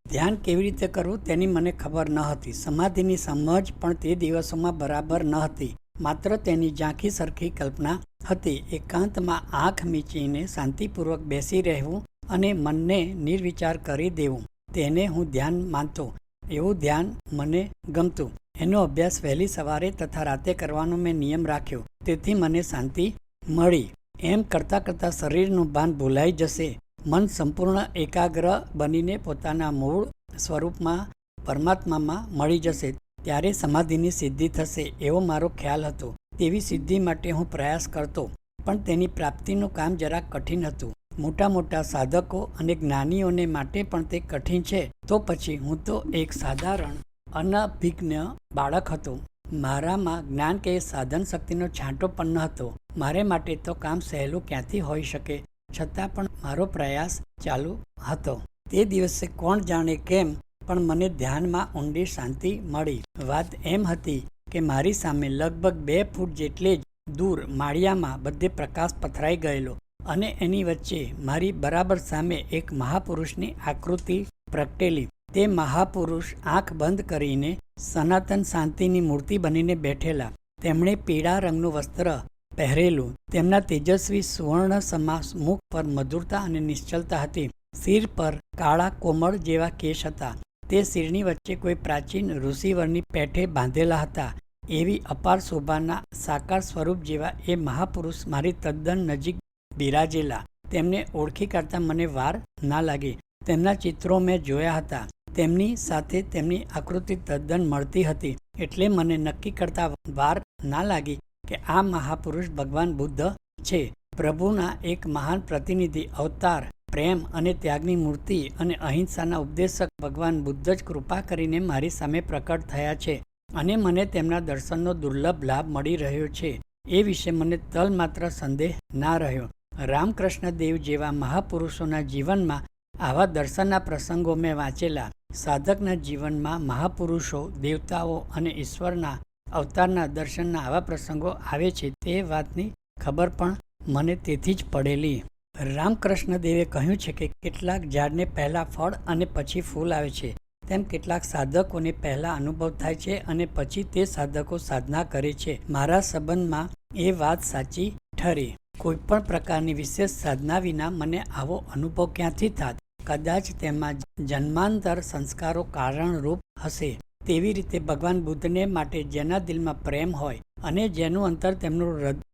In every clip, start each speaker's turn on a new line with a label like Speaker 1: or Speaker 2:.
Speaker 1: ધ્યાન કેવી રીતે કરવું તેની મને ખબર ન હતી. સમાધિની સમજ પણ તે દિવસોમાં બરાબર ન હતી. માત્ર તેની ઝાંખી સરખી કલ્પના હતી. એકાંતમાં આંખ મીચીને શાંતિપૂર્વક બેસી રહેવું અને મનને નિર્વિચાર કરી દેવું, તેને હું ધ્યાન માનતો. એવું ધ્યાન મને ગમતું. એનો અભ્યાસ વહેલી સવારે તથા રાતે કરવાનો મેં નિયમ રાખ્યો. તેથી મને શાંતિ મળી. એમ કરતાં કરતાં શરીરનું ભાન ભૂલાઈ જશે. મન સંપૂર્ણ એકાગ્ર બનીને પોતાના મૂળ સ્વરૂપમાં પરમાત્મામાં મળી જશે. ત્યારે સમાધિની સિદ્ધિ થશે એવો મારો ખ્યાલ હતો. તેવી સિદ્ધિ માટે હું પ્રયાસ કરતો, પણ તેની પ્રાપ્તિનું કામ જરાક કઠિન હતું. મોટા મોટા સાધકો અને જ્ઞાનીઓને માટે પણ તે કઠિન છે, તો પછી હું તો એક સાધારણ અનભિજ્ઞ બાળક હતો. મારામાં જ્ઞાન કે સાધન શક્તિનો છાંટો પણ ન હતો. મારે માટે તો કામ સહેલું ક્યાંથી હોઈ શકે, છતાં પણ મારો પ્રયાસ ચાલુ હતો. તે દિવસે કોણ જાણે કેમ પણ મને ધ્યાનમાં ઊંડી શાંતિ મળી. વાત એમ હતી કે મારી સામે લગભગ 2 ફૂટ જેટલે જ દૂર માળિયામાં બધે પ્રકાશ પથરાઈ ગયેલો અને એની વચ્ચે મારી બરાબર સામે એક મહાપુરુષની આકૃતિ પ્રગટેલી. તે મહાપુરુષ આંખ બંધ કરીને સનાતન શાંતિની મૂર્તિ બનીને બેઠેલા. તેમણે પીળા રંગનું વસ્ત્ર પહેરેલું. તેમના તેજસ્વી સુવર્ણ સમા મુખ પર મધુરતા અને નિશ્ચલતા હતી. શિર પર કાળા કોમળ જેવા કેશ હતા. તે શિરની વચ્ચે કોઈ પ્રાચીન ઋષિવરની પેઠે બાંધેલા હતા. એવી અપાર શોભાના સાકાર સ્વરૂપ જેવા એ મહાપુરુષ મારી તદ્દન નજીક બિરાજેલા. તેમને ઓળખી કાઢતા મને વાર ના લાગી. તેમના ચિત્રો મેં જોયા હતા. તેમની સાથે તેમની આકૃતિ તદ્દન મળતી હતી. એટલે મને નક્કી કરતા વાર ના લાગી કે આ મહાપુરુષ ભગવાન બુદ્ધ છે. પ્રભુના એક મહાન પ્રતિનિધિ અવતાર, પ્રેમ અને ત્યાગની મૂર્તિ અને અહિંસાના ઉપદેશક ભગવાન બુદ્ધ જ કૃપા કરીને મારી સામે પ્રકટ થયા છે અને મને તેમના દર્શનનો દુર્લભ લાભ મળી રહ્યો છે એ વિશે મને તલમાત્ર સંદેહ ના રહ્યો. રામકૃષ્ણ દેવ જેવા મહાપુરુષોના જીવનમાં આવા દર્શનના પ્રસંગો મેં વાંચેલા. સાધકના જીવનમાં મહાપુરુષો, દેવતાઓ અને ઈશ્વરના અવતારના દર્શનના આવા પ્રસંગો આવે છે તે વાતની ખબર પણ મને તેથી જ પડેલી. રામકૃષ્ણ દેવે કહ્યું છે કે કેટલાક ઝાડને પહેલાં ફળ અને પછી ફૂલ આવે છે, તેમ કેટલાક સાધકોને પહેલાં અનુભવ થાય છે અને પછી તે સાધકો સાધના કરે છે. મારા સંબંધમાં એ વાત સાચી ઠરી. કોઈપણ પ્રકારની વિશેષ સાધના વિના મને આવો અનુભવ ક્યાંથી થાત? કદાચ તેમાં જન્માંતર સંસ્કારો કારણરૂપ હશે. તેવી રીતે ભગવાન બુદ્ધને માટે જેના દિલમાં પ્રેમ હોય અને જેનું અંતર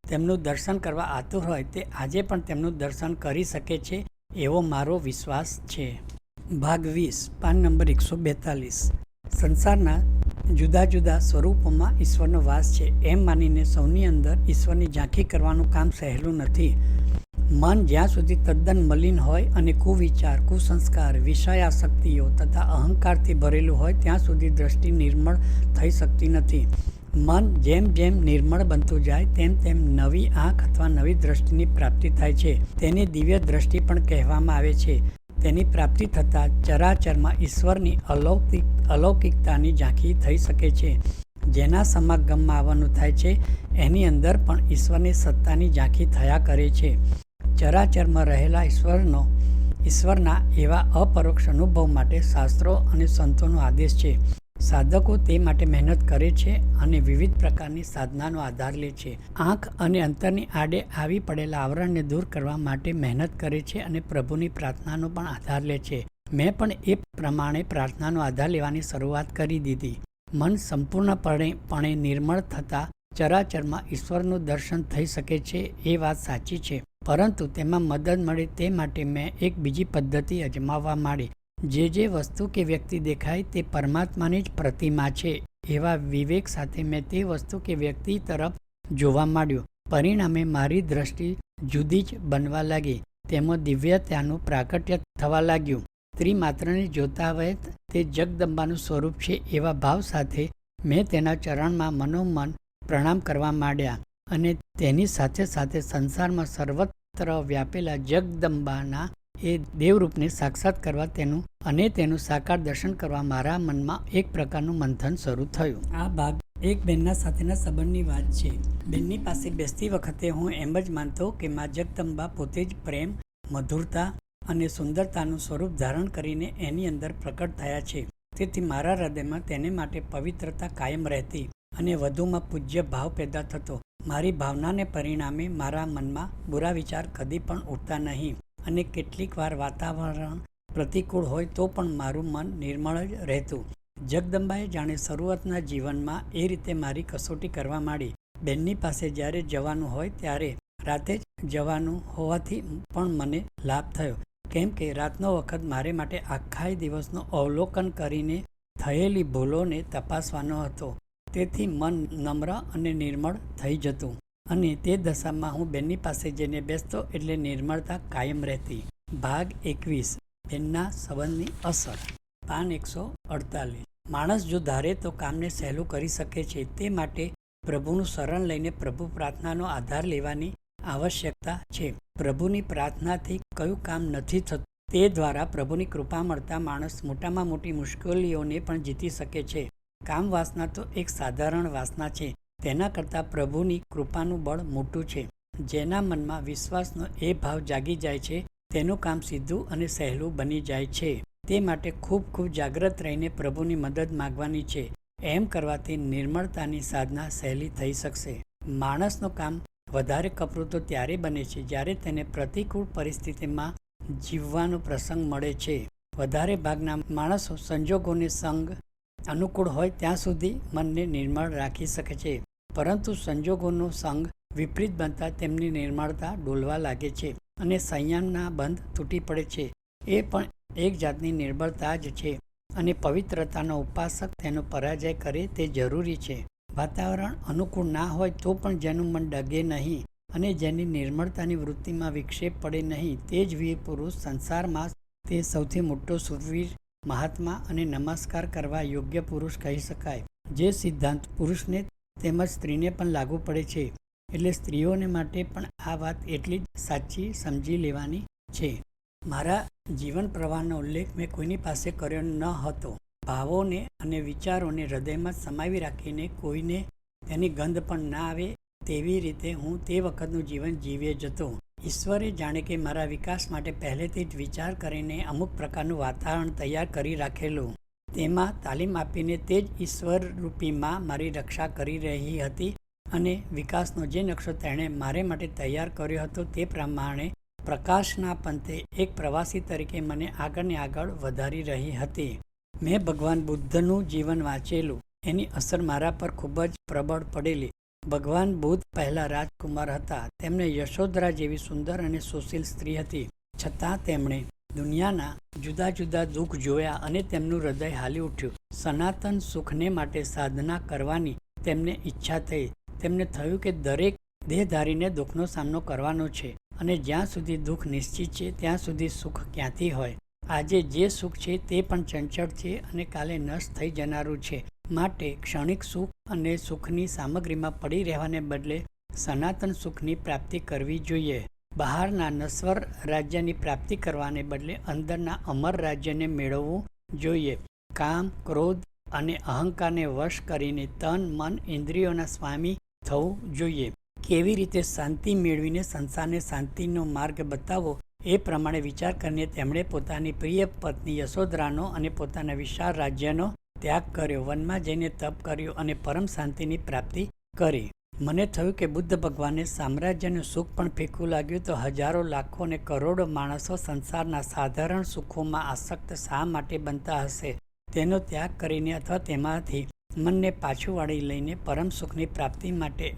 Speaker 1: તેમનું દર્શન કરવા આતુર હોય તે આજે પણ તેમનું દર્શન કરી શકે છે એવો મારો વિશ્વાસ છે. ભાગ 20, પાન નંબર 142. સંસારના જુદા જુદા સ્વરૂપોમાં ઈશ્વરનો વાસ છે એમ માનીને સૌની અંદર ઈશ્વરની ઝાંખી કરવાનું કામ સહેલું નથી. મન જ્યાં સુધી તદ્દન મલિન હોય અને કુવિચાર, કુસંસ્કાર, વિષયાસક્તિઓ તથા અહંકારથી ભરેલું હોય ત્યાં સુધી દ્રષ્ટિ નિર્મળ થઈ શકતી નથી. મન જેમ જેમ નિર્મળ બનતું જાય તેમ તેમ નવી આંખ અથવા નવી દ્રષ્ટિની પ્રાપ્તિ થાય છે. તેને દિવ્ય દ્રષ્ટિ પણ કહેવામાં આવે છે. તેની પ્રાપ્તિ થતાં ચરાચરમાં ઈશ્વરની અલૌકિકતાની ઝાંખી થઈ શકે છે. જેના સમાગમમાં આવવાનું થાય છે એની અંદર પણ ઈશ્વરની સત્તાની ઝાંખી થયા કરે છે. ચરાચરમાં રહેલા ઈશ્વરના એવા અપરોક્ષ અનુભવ માટે શાસ્ત્રો અને સંતોનો આદેશ છે. સાધકો તે માટે મહેનત કરે છે અને વિવિધ પ્રકારની સાધનાનો આધાર લે છે. આંખ અને અંતરની આડે આવી પડેલા આવરણને દૂર કરવા માટે મહેનત કરે છે અને પ્રભુની પ્રાર્થનાનો પણ આધાર લે છે. મેં પણ એ પ્રમાણે પ્રાર્થનાનો આધાર લેવાની શરૂઆત કરી દીધી. મન સંપૂર્ણપણે નિર્મળ થતાં ચરાચરમાં ઈશ્વરનું દર્શન થઈ શકે છે એ વાત સાચી છે, પરંતુ તેમાં મદદ મળે તે માટે મેં એક બીજી પદ્ધતિ અજમાવવા માંડી. જે વસ્તુ કે વ્યક્તિ દેખાય તે પરમાત્માની જ પ્રતિમા છે એવા વિવેક સાથે મેં તે વસ્તુ કે વ્યક્તિ તરફ જોવા માંડ્યું. પરિણામે મારી દ્રષ્ટિ જુદી જ બનવા લાગી. તેમાં દિવ્યતાનું પ્રાકટ્ય થવા લાગ્યું. ત્રિમાત્રને જોતા વયે તે જગદંબાનું સ્વરૂપ છે એવા ભાવ સાથે મેં તેના ચરણમાં મનોમન પ્રણામ કરવા માંડ્યા અને તેની સાથે સાથે સંસારમાં સર્વત્ર વ્યાપેલા જગદંબાના એ દેવરૂપને સાક્ષાત કરવા તેનું સાકાર દર્શન કરવા મારા મનમાં એક પ્રકારનું મંથન શરૂ થયું. આ ભાગ એક બહેનના સાથેના સંબંધની વાત છે. બહેનની પાસે બેસતી વખતે હું એમ જ માનતો કે મા જગદંબા પોતે જ પ્રેમ, મધુરતા અને સુંદરતાનું સ્વરૂપ ધારણ કરીને એની અંદર પ્રકટ થયા છે. તેથી મારા હૃદયમાં તેને માટે પવિત્રતા કાયમ રહેતી અને વધુમાં પૂજ્ય ભાવ પેદા થતો. મારી ભાવનાને પરિણામે મારા મનમાં બુરા વિચાર કદી પણ ઉઠતા નહીં અને કેટલીક વાર વાતાવરણ પ્રતિકૂળ હોય તો પણ મારું મન નિર્મળ જ રહેતું. જગદંબાએ જાણે શરૂઆતના જીવનમાં એ રીતે મારી કસોટી કરવા માંડી. બેનની પાસે જ્યારે જવાનું હોય ત્યારે રાતે જ જવાનું હોવાથી પણ મને લાભ થયો, કેમ કે રાતનો વખત મારે માટે આખા દિવસનું અવલોકન કરીને થયેલી ભૂલોને તપાસવાનો હતો. તેથી મન નમ્ર અને નિર્મળ થઈ જતું અને તે દશામાં હું બેનની પાસે જઈને બેસતો એટલે નિર્મળતા કાયમ રહેતી. ભાગ 21. બેનના સંબંધની અસર. પાન 148. માણસ જો ધારે તો કામને સહેલું કરી શકે છે. તે માટે પ્રભુનું શરણ લઈને પ્રભુ પ્રાર્થનાનો આધાર લેવાની આવશ્યકતા છે. પ્રભુની પ્રાર્થનાથી કયું કામ નથી થતું તે દ્વારા પ્રભુની કૃપા મળતા માણસ મોટામાં મોટી મુશ્કેલીઓને પણ જીતી શકે છે. કામ વાસના તો એક સાધારણ વાસના છે. તેના કરતાં પ્રભુની કૃપાનું બળ મોટું છે. જેના મનમાં વિશ્વાસનો એ ભાવ જાગી જાય છે તેનું કામ સીધું અને સહેલું બની જાય છે. તે માટે ખૂબ જાગ્રત રહીને પ્રભુની મદદ માગવાની છે. એમ કરવાથી નિર્મળતાની સાધના સહેલી થઈ શકશે. માણસનું કામ વધારે કપરું તો ત્યારે બને છે જ્યારે તેને પ્રતિકૂળ પરિસ્થિતિમાં જીવવાનો પ્રસંગ મળે છે. વધારે ભાગના માણસો સંજોગોને સંગ અનુકૂળ હોય ત્યાં સુધી મનને નિર્મળ રાખી શકે છે, પરંતુ સંજોગોનો સંગ વિપરીત બનતા તેમની નિર્મળતા ડોલવા લાગે છે અને સંયમના બંધ તૂટી પડે છે. એ પણ એક જાતની નિર્બળતા જ છે અને પવિત્રતાનો ઉપાસક તેનો પરાજય કરે તે જરૂરી છે. વાતાવરણ અનુકૂળ ના હોય તો પણ જેનું મન ડગે નહીં અને જેની નિર્મળતાની વૃત્તિમાં વિક્ષેપ પડે નહીં તે જ વીર પુરુષ સંસારમાં તે સૌથી મોટો સુરવીર, મહાત્મા અને નમસ્કાર કરવા યોગ્ય પુરુષ કહી શકાય. જે સિદ્ધાંત પુરુષને તેમજ સ્ત્રીને પણ લાગુ પડે છે, એટલે સ્ત્રીઓને માટે પણ આ વાત એટલી જ સાચી સમજી લેવાની છે. મારા જીવન પ્રવાહનો ઉલ્લેખ મેં કોઈની પાસે કર્યો ન હતો. ભાવોને અને વિચારોને હૃદયમાં સમાવી રાખીને કોઈને તેની ગંધ પણ ના આવે તેવી રીતે હું તે વખતનું જીવન જીવે જતો. ઈશ્વરે જાણે કે મારા વિકાસ માટે પહેલેથી જ વિચાર કરીને અમુક પ્રકારનું વાતાવરણ તૈયાર કરી રાખેલું. તેમાં તાલીમ આપીને તે જ ઈશ્વરરૂપી માં મારી રક્ષા કરી રહી હતી અને વિકાસનો જે નકશો તેણે મારે માટે તૈયાર કર્યો હતો તે પ્રમાણે પ્રકાશના પંથે એક પ્રવાસી તરીકે મને આગળને આગળ વધારી રહી હતી. મેં ભગવાન બુદ્ધનું જીવન વાંચેલું. એની અસર મારા પર ખૂબ જ પ્રબળ પડેલી. ભગવાન બુદ્ધ પહેલા રાજકુમાર હતા. તેમને યશોધરા જેવી સુંદર અને સુશીલ સ્ત્રી હતી. છતાં તેમણે દુનિયાના જુદા જુદા દુઃખ જોયા અને તેમનું હૃદય હાલી ઉઠ્યું. સનાતન સુખને માટે સાધના કરવાની તેમને ઈચ્છા થઈ. તેમને થયું કે દરેક દેહધારીને દુઃખનો સામનો કરવાનો છે અને જ્યાં સુધી દુઃખ નિશ્ચિત છે ત્યાં સુધી સુખ ક્યાંથી હોય. આજે જે સુખ છે તે પણ ચંચળ છે અને કાલે નષ્ટ થઈ જનારું છે. માટે ક્ષણિક સુખ અને સુખની સામગ્રીમાં પડી રહેવાને બદલે સનાતન સુખની પ્રાપ્તિ કરવી જોઈએ. બહારના નશ્વર રાજ્યની પ્રાપ્તિ કરવાને બદલે અંદરના અમર રાજ્યને મેળવવું જોઈએ. કામ, ક્રોધ અને અહંકારને વશ કરીને તન, મન, ઇન્દ્રિયોના સ્વામી થવું જોઈએ. કેવી રીતે શાંતિ મેળવીને સંસારને શાંતિનો માર્ગ બતાવવો એ પ્રમાણે વિચાર કરીને તેમણે પોતાની પ્રિય પત્ની યશોધરાનો અને પોતાના વિશાળ રાજ્યનો ત્યાગ કર્યો. વનમાં જઈને તપ કર્યું અને પરમ શાંતિની પ્રાપ્તિ કરી. મને થયું કે બુદ્ધ ભગવાનને સામ્રાજ્યનું સુખ પણ ફીકું લાગ્યું તો હજારો, લાખો અને કરોડો માણસો સંસારના સાધારણ સુખોમાં આસક્ત શા માટે બનતા હશે? તેનો ત્યાગ કરીને અથવા તેમાંથી મનને પાછું વાળી લઈને પરમ સુખની પ્રાપ્તિ માટે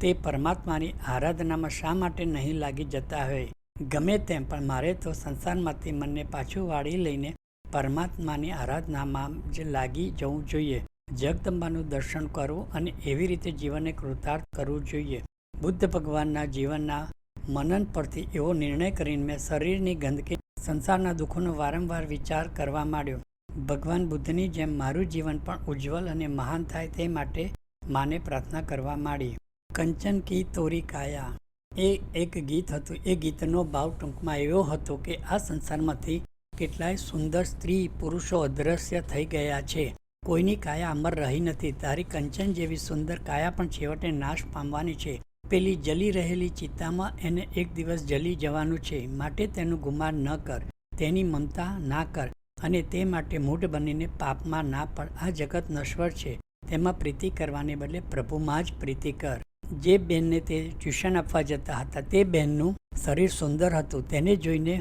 Speaker 1: તે પરમાત્માની આરાધનામાં શા માટે નહીં લાગી જતા હોય? ગમે તેમ પણ મારે તો સંસારમાંથી મનને પાછું વાળી લઈને પરમાત્માની આરાધનામાં જ લાગી જવું જોઈએ. જગદંબાનું દર્શન કરવું અને એવી રીતે જીવનને કૃતાર્થ કરવું જોઈએ. બુદ્ધ ભગવાનના જીવનના મનન પરથી એવો નિર્ણય કરીને મેં શરીરની ગંદકી, સંસારના દુઃખોનો વારંવાર વિચાર કરવા માંડ્યો. ભગવાન બુદ્ધની જેમ મારું જીવન પણ ઉજ્જવલ અને મહાન થાય તે માટે માને પ્રાર્થના કરવા માંડી. કંચન કી તોરી કાયા એ એક ગીત હતું. એ ગીતનો ભાવ ટૂંકમાં એવો હતો કે આ સંસારમાંથી કેટલાય સુંદર સ્ત્રી પુરુષો અદ્રશ્ય થઈ ગયા છે. કોઈની કાયા અમર રહી નથી. તારી કંચન જેવી સુંદર કાયા પણ છેવટે નાશ પામવાની છે. પેલી જલી રહેલી ચિત્તામાં એને એક દિવસ જલી જવાનું છે, માટે તેનું ગુમાન ન કર, તેની મમતા ના કર અને તે માટે મૂઢ બનીને પાપમાં ના પડ. આ જગત નશ્વર છે, તેમાં પ્રીતિ કરવાને બદલે પ્રભુમાં જ પ્રીતિ કર. જે બહેનને તે ટ્યુશન આપવા જતા હતા તે બહેનનું શરીર સુંદર હતું. તેને જોઈને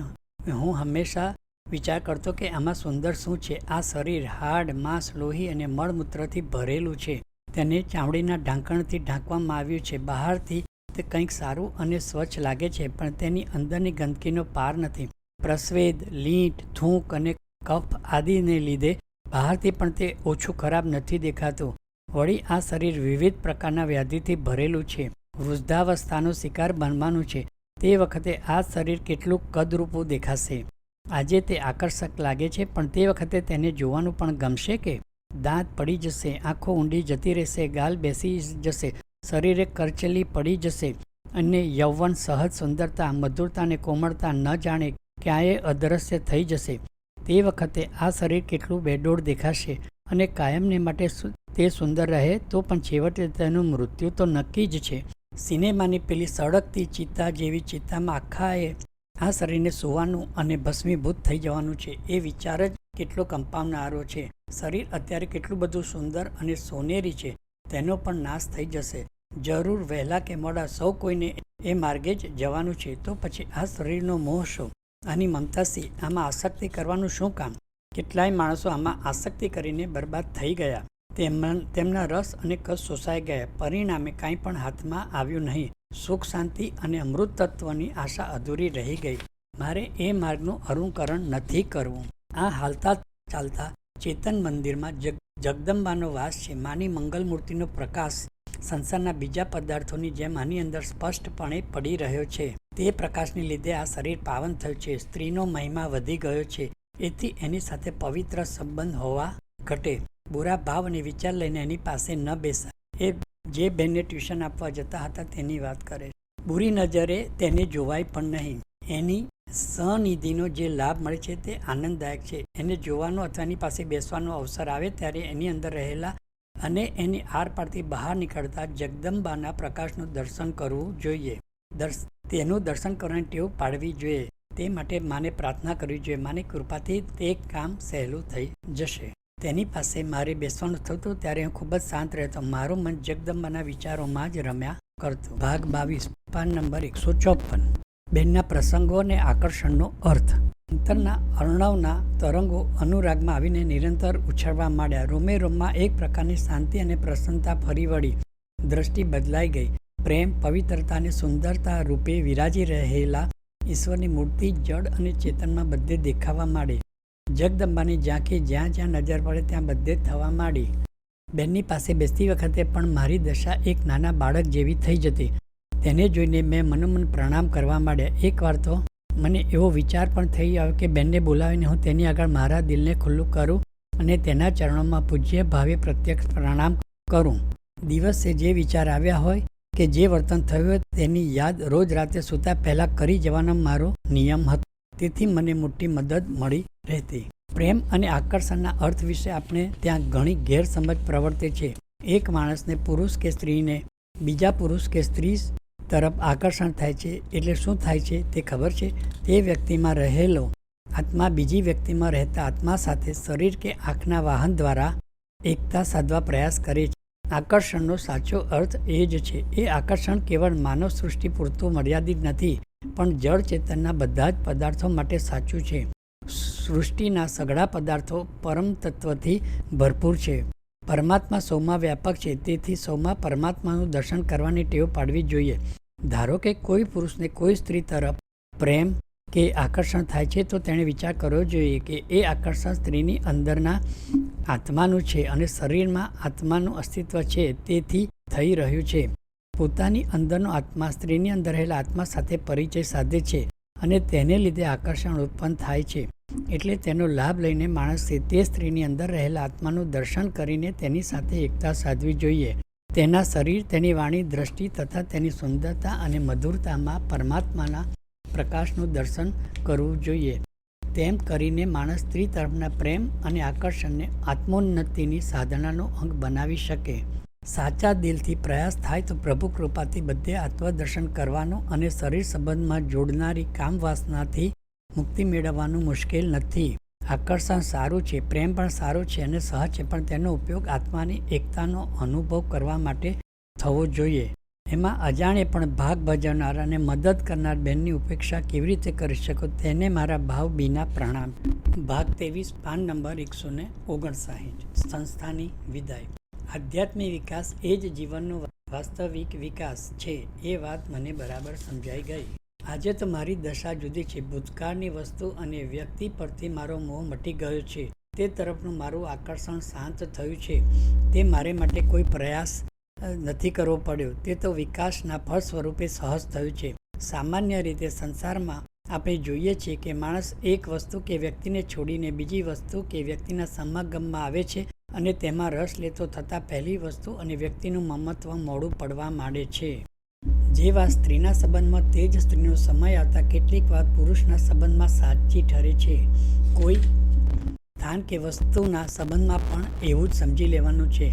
Speaker 1: હું હંમેશા વિચાર કરતો કે આમાં સુંદર શું છે. આ શરીર હાડ, માંસ, લોહી અને મળમૂત્રથી ભરેલું છે. તેને ચામડીના ઢાંકણથી ઢાંકવામાં આવ્યું છે. બહારથી તે કંઈક સારું અને સ્વચ્છ લાગે છે, પણ તેની અંદરની ગંદકીનો પાર નથી. પ્રસ્વેદ, લીંટ, થૂંક અને કફ આદિને લીધે બહારથી પણ તે ઓછું ખરાબ નથી દેખાતું. વળી આ શરીર વિવિધ પ્રકારના વ્યાધિથી ભરેલું છે. વૃદ્ધાવસ્થાનો શિકાર બનવાનું છે. તે વખતે આ શરીર કેટલું કદરૂપું દેખાશે. આજે તે આકર્ષક લાગે છે, પણ તે વખતે તેને જોવાનું પણ ગમશે કે? દાંત પડી જશે, આંખો ઊંડી જતી રહેશે, ગાલ બેસી જશે, શરીરે કરચલી પડી જશે અને યૌવન, સહજ સુંદરતા, મધુરતા અને કોમળતા ન જાણે ક્યાંય અદ્રશ્ય થઈ જશે. તે વખતે આ શરીર કેટલું બેડોળ દેખાશે અને કાયમને માટે તે સુંદર રહે તો પણ છેવટે તેનું મૃત્યુ તો નક્કી જ છે. સિનેમાની પેલી સળગતી ચિત્તા જેવી ચિત્તામાં આખાએ આ શરીરને સુવાનું અને ભસ્મીભૂત થઈ જવાનું છે. એ વિચાર જ કેટલો કંપાવનારો છે. શરીર અત્યારે કેટલું બધું સુંદર અને સોનેરી છે, તેનો પણ નાશ થઈ જશે. જરૂર વહેલા કે મોડા સૌ કોઈને એ માર્ગે જ જવાનું છે. તો પછી આ શરીરનો મોહ શો? આની મમતાસી? આમાં આસક્તિ કરવાનું શું કામ? કેટલાય માણસો આમાં આસક્તિ કરીને બરબાદ થઈ ગયા. તેમના રસ અને કસ શોષાઈ ગયા. પરિણામે કાંઈ પણ હાથમાં આવ્યું નહીં. સુખ, શાંતિ અને અમૃત તત્વની આશા અધૂરી રહી ગઈ. મારે એ માર્ગનું અનુકરણ નથી કરવું. આ હાલતા ચાલતા ચેતન મંદિરમાં જગદંબાનો વાસ છે. માની મંગલમૂર્તિનો પ્રકાશ સંસારના બીજા પદાર્થોની જેમ આની અંદર સ્પષ્ટપણે પડી રહ્યો છે. તે પ્રકાશને લીધે આ શરીર પાવન થયું છે. સ્ત્રીનો મહિમા વધી ગયો છે. એથી એની સાથે પવિત્ર સંબંધ હોવા ઘટે. બુરા ભાવ અને વિચાર લઈને એની પાસે ન બેસાય. એ જે બહેનને ટ્યુશન આપવા જતા હતા તેની વાત કરે. બુરી નજરે તેને જોવાય પણ નહીં. એની સનિધિનો જે લાભ મળે છે તે આનંદદાયક છે. એને જોવાનો અથવા એની પાસે બેસવાનો અવસર આવે ત્યારે એની અંદર રહેલા અને એની આરપારથી બહાર નીકળતા જગદંબાના પ્રકાશનું દર્શન કરવું જોઈએ. તેનું દર્શન કરવાની ટેવ પાડવી જોઈએ. તે માટે માને પ્રાર્થના કરવી જોઈએ. માની કૃપાથી તે કામ સહેલું થઈ જશે. તેની પાસે મારે બેસવાનું થતું ત્યારે હું ખૂબ જ શાંત રહેતો. મારું મન જગદંબાના વિચારોમાં જ રમ્યા કરતું. ભાગ 22, પાન નંબર 154. બહેનના પ્રસંગો અને આકર્ષણનો અર્થ. અંતરના અર્ણવના તરંગો અનુરાગમાં આવીને નિરંતર ઉછળવા માંડ્યા. રોમે રોમમાં એક પ્રકારની શાંતિ અને પ્રસન્નતા ફરી વળી. દ્રષ્ટિ બદલાઈ ગઈ. પ્રેમ, પવિત્રતા અને સુંદરતા રૂપે વિરાજી રહેલા ઈશ્વરની મૂર્તિ જડ અને ચેતનમાં બધે દેખાવા માંડી. જગદંબાની ઝાંખી જ્યાં જ્યાં નજર પડે ત્યાં બધે થવા માંડી. બહેનની પાસે બેસતી વખતે પણ મારી દશા એક નાના બાળક જેવી થઈ જતી. તેને જોઈને મેં મનોમન પ્રણામ કરવા માંડ્યા. એકવાર તો મને એવો વિચાર પણ થઈ આવ્યો કે બહેનને બોલાવીને હું તેની આગળ મારા દિલને ખુલ્લું કરું અને તેના ચરણોમાં પૂજ્ય ભાવે પ્રત્યક્ષ પ્રણામ કરું. દિવસે જે વિચાર આવ્યા હોય કે જે વર્તન થયું હોય તેની યાદ રોજ રાતે સૂતા પહેલાં કરી જવાનો મારો નિયમ હતો. તેથી મને મોટી મદદ મળી રહેતી. પ્રેમ અને આકર્ષણના અર્થ વિશે આપણે ત્યાં ઘણી ગેરસમજ પ્રવર્તે છે. એક માણસને પુરુષ કે સ્ત્રીને બીજા પુરુષ કે સ્ત્રી તરફ આકર્ષણ થાય છે એટલે શું થાય છે તે ખબર છે? તે વ્યક્તિમાં રહેલો આત્મા બીજી વ્યક્તિમાં રહેતા આત્મા સાથે શરીર કે આંખના વાહન દ્વારા એકતા સાધવા પ્રયાસ કરે છે. આકર્ષણનો સાચો અર્થ એ જ છે. એ આકર્ષણ કેવળ માનવ સૃષ્ટિ પૂરતું મર્યાદિત નથી, પણ જળ ચેતનના બધા જ પદાર્થો માટે સાચું છે. સૃષ્ટિના સઘળા પદાર્થો પરમ તત્વથી ભરપૂર છે. પરમાત્મા સૌમાં વ્યાપક છે. તેથી સૌમાં પરમાત્માનું દર્શન કરવાની ટેવ પાડવી જોઈએ. ધારો કે કોઈ પુરુષને કોઈ સ્ત્રી તરફ પ્રેમ કે આકર્ષણ થાય છે તો તેણે વિચાર કરવો જોઈએ કે એ આકર્ષણ સ્ત્રીની અંદરના આત્માનું છે અને શરીરમાં આત્માનું અસ્તિત્વ છે તેથી થઈ રહ્યું છે. પોતાની અંદરનો આત્મા સ્ત્રીની અંદર રહેલા આત્મા સાથે પરિચય સાધે છે અને તેને લીધે આકર્ષણ ઉત્પન્ન થાય છે. એટલે તેનો લાભ લઈને માણસે તે સ્ત્રીની અંદર રહેલા આત્માનું દર્શન કરીને તેની સાથે એકતા સાધવી જોઈએ. તેના શરીર, તેની વાણી, દ્રષ્ટિ તથા તેની સુંદરતા અને મધુરતામાં પરમાત્માના પ્રકાશનું દર્શન કરવું જોઈએ. તેમ કરીને માણસ સ્ત્રી તરફના પ્રેમ અને આકર્ષણને આત્મોન્નતિની સાધનાનો અંગ બનાવી શકે. સાચા દિલથી પ્રયાસ થાય તો પ્રભુ કૃપાથી બધે આત્મદર્શન કરવાનું અને શરીર સંબંધમાં જોડનારી કામ વાસનાથી મુક્તિ મેળવવાનું મુશ્કેલ નથી. આકર્ષણ સારું છે, પ્રેમ પણ સારો છે અને સહજ છે, પણ તેનો ઉપયોગ આત્માની એકતાનો અનુભવ કરવા માટે થવો જોઈએ. એમાં અજાણે પણ ભાગ ભજવનાર અને મદદ કરનાર બહેનની ઉપેક્ષા કેવી રીતે કરી શકો, તેને મારા ભાવભીના પ્રણામ. ભાગ 23, પાન નંબર 159. સંસ્થાની વિદાય. આધ્યાત્મિક વિકાસ એ જ જીવનનો વાસ્તવિક વિકાસ છે, એ વાત મને બરાબર સમજાઈ ગઈ. આજે તો મારી દશા જુદી છે. ભૂતકાળની વસ્તુ અને વ્યક્તિ પરથી મારો મોહ મટી ગયો છે. તે તરફનું મારું આકર્ષણ શાંત થયું છે. તે મારે માટે કોઈ પ્રયાસ નથી કરવો પડ્યો. તે તો વિકાસના ફળ સ્વરૂપે સહજ થયું છે. સામાન્ય રીતે સંસારમાં આપણે જોઈએ છીએ કે માણસ એક વસ્તુ કે વ્યક્તિને છોડીને બીજી વસ્તુ કે વ્યક્તિના સમાગમમાં આવે છે અને તેમાં રસ લેતો થતાં પહેલી વસ્તુ અને વ્યક્તિનું મમત્વ મોડું પડવા માંડે છે. જેવા સ્ત્રીના સંબંધમાં તે જ સ્ત્રીનો સમય આવતા કેટલીક વાત પુરુષના સંબંધમાં સાચી ઠરે છે. કોઈ સ્થાન કે વસ્તુના સંબંધમાં પણ એવું જ સમજી લેવાનું છે.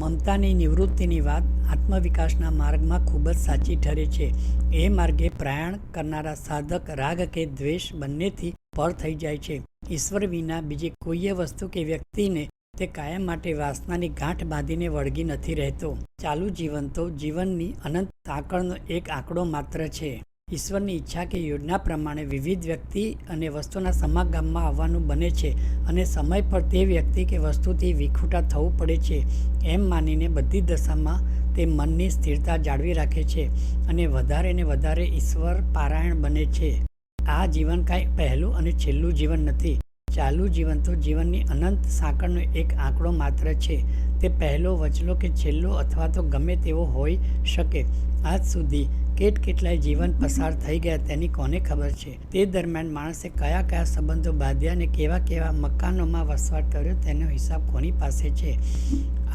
Speaker 1: મમતાની નિવૃત્તિની વાત આત્મવિકાસના માર્ગમાં ખૂબ જ સાચી ઠરે છે. એ માર્ગે પ્રયાણ કરનારા સાધક રાગ કે દ્વેષ બંનેથી પર થઈ જાય છે. ઈશ્વર વિના બીજી કોઈ વસ્તુ કે વ્યક્તિને તે કાયમ માટે વાસનાની ગાંઠ બાંધીને વળગી નથી રહેતો. ચાલુ જીવન તો જીવનની અનંત સાંકળનો એક આંકડો માત્ર છે. ઈશ્વરની ઈચ્છા કે યોજના પ્રમાણે વિવિધ વ્યક્તિ અને વસ્તુના સમાગમમાં આવવાનું બને છે અને સમય પર તે વ્યક્તિ કે વસ્તુથી વિખૂટા થવું પડે છે. એમ માનીને બધી દશામાં તે મનની સ્થિરતા જાળવી રાખે છે અને વધારે ને વધારે ઈશ્વર પારાયણ બને છે. આ જીવન કાંઈ પહેલું અને છેલ્લું જીવન નથી. ચાલુ જીવન તો જીવનની અનંત સાંકળનો એક આંકડો માત્ર છે. તે પહેલો, વચલો કે છેલ્લો અથવા તો ગમે તેવો હોઈ શકે. આજ સુધી કેટલાય જીવન પસાર થઈ ગયા તેની કોને ખબર છે. તે દરમિયાન માણસે કયા કયા સંબંધો બાંધ્યા અને કેવા મકાનોમાં વસવાટ કર્યો તેનો હિસાબ કોની પાસે છે.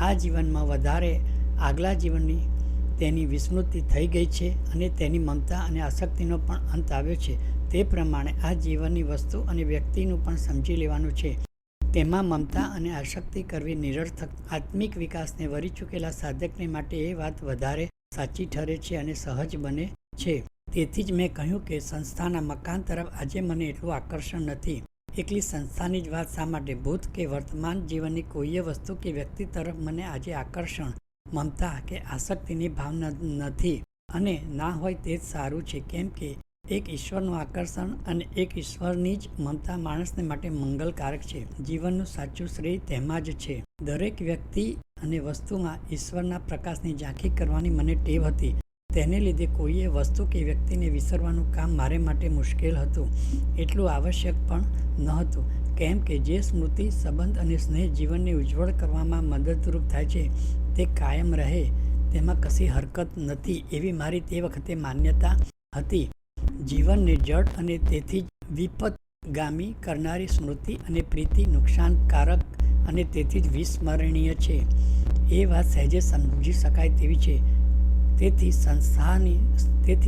Speaker 1: આ જીવનમાં વધારે આગલા જીવનની તેની વિસ્મૃતિ થઈ ગઈ છે અને તેની મમતા અને આસક્તિનો પણ અંત આવ્યો છે. તે પ્રમાણે આ જીવનની વસ્તુ અને વ્યક્તિનું પણ સમજી લેવાનું છે. તેમાં મમતા અને આસક્તિ કરવી નિરર્થક. આત્મિક વિકાસને વરી ચૂકેલા સાધકને માટે એ વાત વધારે સાચી ઠરે છે અને સહજ બને છે. તેથી જ મેં કહ્યું કે સંસ્થાના મકાન તરફ આજે મને એટલું આકર્ષણ નથી. એકલી સંસ્થાની જ વાત શા માટે? ભૂત કે વર્તમાન જીવનની કોઈ વસ્તુ કે વ્યક્તિ તરફ મને આજે આકર્ષણ, મમતા કે આસક્તિની ભાવના નથી અને ના હોય તે જ સારું છે. કેમ કે એક ઈશ્વરનું આકર્ષણ અને એક ઈશ્વરની જ મમતા માણસને માટે મંગલકારક છે. જીવનનું સાચું શ્રેય તેમાં જ છે. દરેક વ્યક્તિ અને વસ્તુમાં ઈશ્વરના પ્રકાશની ઝાંખી કરવાની મને ટેવ હતી. તેને લીધે કોઈએ વસ્તુ કે વ્યક્તિને વિસરવાનું કામ મારે માટે મુશ્કેલ હતું. એટલું આવશ્યક પણ ન હતું. કેમ કે જે સ્મૃતિ, સંબંધ અને સ્નેહ જીવનને ઉજ્જવળ કરવામાં મદદરૂપ થાય છે તે કાયમ રહે તેમાં કશી હરકત નથી એવી મારી તે વખતે માન્યતા હતી. જીવનને જડ અને તેથી જ વિપથગામી કરનારી સ્મૃતિ અને પ્રીતિ નુકસાનકારક અને તેથી જ વિસ્મરણીય છે. એ વાત સહેજે સમજી શકાય તેવી છે. તેથી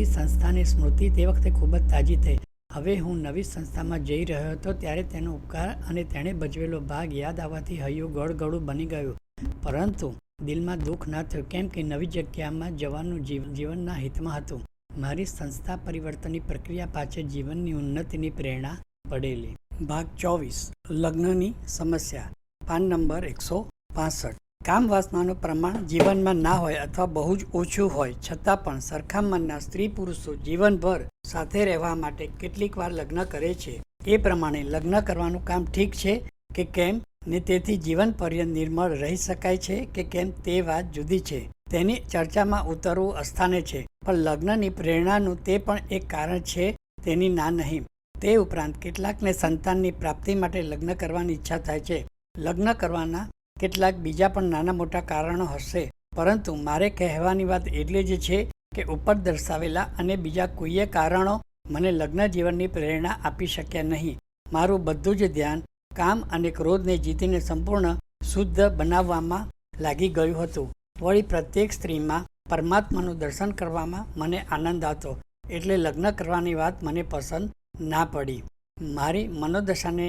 Speaker 1: સંસ્થાની સ્મૃતિ તે વખતે ખૂબ જ તાજી થઈ. હવે હું નવી સંસ્થામાં જઈ રહ્યો હતો ત્યારે તેનો ઉપકાર અને તેણે ભજવેલો ભાગ યાદ આવવાથી હૈયું ગળગળું બની ગયું. પરંતુ દિલમાં દુઃખ ના થયું. કેમ કે નવી જગ્યામાં જવાનું જીવનના હિતમાં હતું. મારી સંસ્થા પરિવર્તનની પ્રક્રિયા પાછળ જીવનની ઉન્નતિની પ્રેરણા પડેલી. ભાગ 24, લગ્નની સમસ્યા. PAN number 165. કામ વાસનાનું પ્રમાણ જીવનમાં ના હોય અથવા બહુ જ ઓછું હોય છતાં પણ સરખા મનના સ્ત્રી પુરુષો જીવનભર સાથે રહેવા માટે કેટલીક વાર લગ્ન કરે છે. એ પ્રમાણે લગ્ન કરવાનું કામ ઠીક છે કે કેમ ને તેથી જીવન પર્યંત નિર્મળ રહી શકાય છે કે કેમ તે વાત જુદી છે. તેની ચર્ચામાં ઉતરવું અસ્થાને છે. પણ લગ્નની પ્રેરણાનું તે પણ એક કારણ છે તેની ના નહીં. તે ઉપરાંત કેટલાકને સંતાનની પ્રાપ્તિ માટે લગ્ન કરવાની ઈચ્છા થાય છે. લગ્ન કરવાના કેટલાક બીજા પણ નાના મોટા કારણો હશે, પરંતુ મારે કહેવાની વાત એટલે જ છે કે ઉપર દર્શાવેલા અને બીજા કોઈએ કારણો મને લગ્ન જીવનની પ્રેરણા આપી શક્યા નહીં. મારું બધું જ ધ્યાન કામ અને ક્રોધને જીતીને સંપૂર્ણ શુદ્ધ બનાવવામાં લાગી ગયું હતું. વળી પ્રત્યેક સ્ત્રીમાં પરમાત્માનું દર્શન કરવામાં મને આનંદ આવતો, એટલે લગ્ન કરવાની વાત મને પસંદ ના પડી. મારી મનોદશાને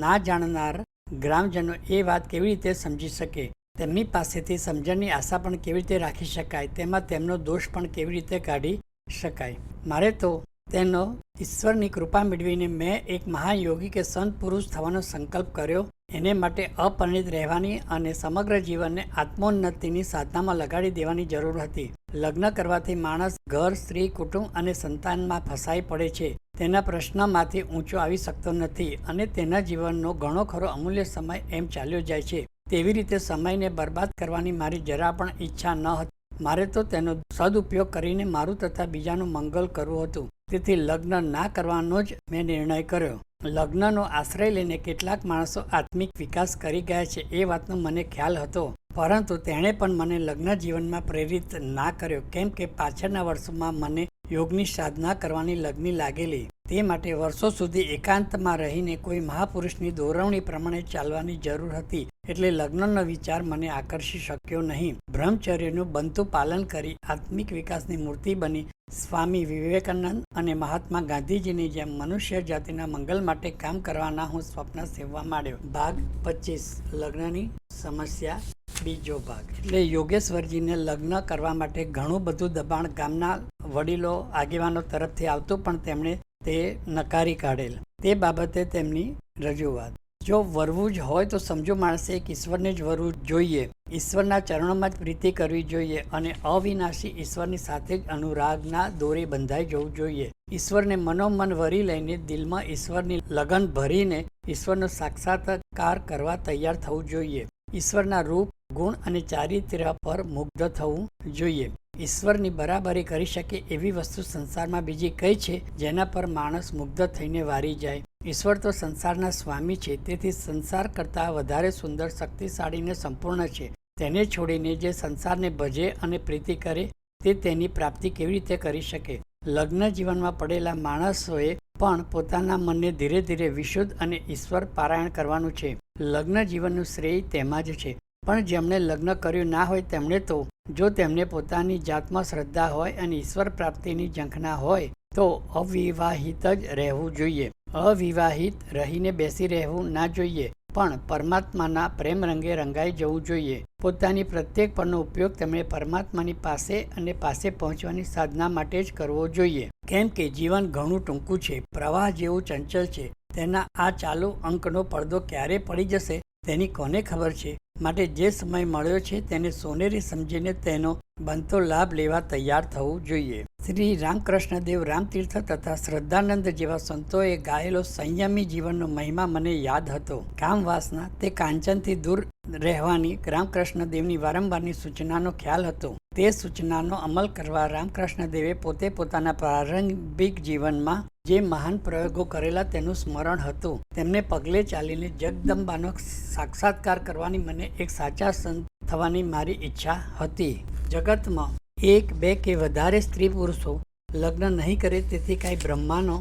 Speaker 1: ના જાણનાર ગ્રામજનો એ વાત કેવી રીતે સમજી શકે? તેમની પાસેથી સમજણની આશા પણ કેવી રીતે રાખી શકાય, તેમાં તેમનો દોષ પણ કેવી રીતે કાઢી શકાય. મારે તો તેનો ઈશ્વરની કૃપા મેળવીને મેં એક મહાયોગી કે સંત પુરુષ થવાનો સંકલ્પ કર્યો. એને માટે અપરિણિત રહેવાની અને સમગ્ર જીવનને આત્મોન્નતિની સાધનામાં લગાડી દેવાની જરૂર હતી. લગ્ન કરવાથી માણસ ઘર, સ્ત્રી, કુટુંબ અને સંતાનમાં ફસાઈ પડે છે. તેના પ્રશ્નમાંથી ઊંચો આવી શકતો નથી અને તેના જીવનનો ઘણો ખરો અમૂલ્ય સમય એમ ચાલ્યો જાય છે. તેવી રીતે સમયને બરબાદ કરવાની મારી જરા પણ ઈચ્છા ન હતી. મારે તો તેનો સદુપયોગ કરીને મારું તથા બીજાનું મંગલ કરવું હતું. તેથી લગ્ન ના કરવાનો જ મેં નિર્ણય કર્યો. લગ્નનો આશ્રય લઈને કેટલાક માણસો આત્મિક વિકાસ કરી ગયા છે એ વાતનો મને ખ્યાલ હતો, પરંતુ તેણે પણ મને લગ્ન જીવનમાં પ્રેરિત ના કર્યો, કેમ કે પાછળના વર્ષોમાં મને યોગની સાધના કરવાની લગ્ની લાગેલી. તે માટે વર્ષો સુધી એકાંતમાં રહીને કોઈ મહાપુરુષની દોરવણી પ્રમાણે ચાલવાની જરૂર હતી. એટલે લગ્નનો વિચાર મને આકર્ષી શક્યો નહીં. બ્રહ્મચર્યનું બનતું પાલન કરી આત્મિક વિકાસની મૂર્તિ બની સ્વામી વિવેકાનંદ અને મહાત્મા ગાંધીજીની જેમ મનુષ્ય જાતિના મંગલ માટે કામ કરવાના હું સ્વપ્ન સેવવા માંડ્યો. ભાગ 25. લગ્નની સમસ્યા, બીજો ભાગ. એટલે યોગેશ્વરજીને લગ્ન કરવા માટે ઘણું બધું દબાણ ગામના વડીલો, આગેવાનો તરફથી આવતું, પણ તેમણે તે નકારી કાઢેલ. તે બાબતે તેમની રજૂઆત: જો વરવું જ હોય તો સમજો માણસે એક ઈશ્વરને જ વરવું જોઈએ. ઈશ્વરના ચરણોમાં જ પ્રીતિ કરવી જોઈએ અને અવિનાશી ઈશ્વરની સાથે જ અનુરાગના દોરે બંધાઈ જવું જોઈએ. ઈશ્વરને મનોમન વરી લઈને દિલમાં ઈશ્વરની લગન ભરીને ઈશ્વરનો સાક્ષાત્કાર કરવા તૈયાર થવું જોઈએ. ઈશ્વરના રૂપ, ગુણ અને ચારિત્ર્ય પર મુગ્ધ થવું જોઈએ. ઈશ્વરની બરાબરી કરી શકે એવી વસ્તુ સંસારમાં બીજી કઈ છે જેના પર માણસ મુગ્ધ થઈને વારી જાય? ઈશ્વર તો સંસારના સ્વામી છે, તેથી સંસાર કરતાં વધારે સુંદર, શક્તિશાળી ને સંપૂર્ણ છે. તેને છોડીને જે સંસારને ભજે અને પ્રીતિ કરે તે તેની પ્રાપ્તિ કેવી રીતે કરી શકે? લગ્ન જીવનમાં પડેલા માણસોએ પણ પોતાના મનને ધીરે ધીરે વિશુદ્ધ અને ઈશ્વર પારાયણ કરવાનું છે. લગ્ન જીવનનું શ્રેય તેમાં જ છે. પણ જેમણે લગ્ન કર્યું ના હોય તેમણે તો, જો તેમને પોતાની જાતમાં શ્રદ્ધા હોય અને ઈશ્વર પ્રાપ્તિની ઝંખના હોય તો અવિવાહિત જ રહેવું જોઈએ. અવિવાહિત રહીને બેસી રહેવું ના જોઈએ, પણ પરમાત્માના પ્રેમ રંગે રંગાઈ જવું જોઈએ. પોતાની પ્રત્યેક પળનો ઉપયોગ તેમણે પરમાત્માની પાસે અને પાસે પહોંચવાની સાધના માટે જ કરવો જોઈએ. કેમ કે જીવન ઘણું ટૂંકું છે, પ્રવાહ જેવું ચંચલ છે. તેના આ ચાલુ અંકનો પડદો ક્યારે પડી જશે તેની કોને ખબર છે? માટે જે સમય મળ્યો છે તેને સોનેરી સમજીને તેનો બનતો લાભ લેવા તૈયાર થવું જોઈએ. શ્રી રામકૃષ્ણદેવ, રામતીર્થ તથા શ્રદ્ધાનંદ જેવા સંતોએ ગાયેલો સંયમી જીવનનો મહિમા મને યાદ હતો. કામ વાસના તે કાંચનથી દૂર રહેવાની રામકૃષ્ણદેવની વારંવારની સૂચનાનો ખ્યાલ હતો. તે સૂચનાનો અમલ કરવા રામકૃષ્ણદેવે પોતે પોતાના પ્રારંભિક જીવનમાં જે મહાન પ્રયોગો કરેલા તેનું સ્મરણ હતું. તેમને પગલે ચાલીને જગદંબાનો સાક્ષાત્કાર કરવાની મને એક સાચા સંત થવાની મારી ઈચ્છા હતી. જગતમાં એક, બે કે વધારે સ્ત્રી પુરુષો લગ્ન નહીં કરે તેથી કાંઈ બ્રહ્માનો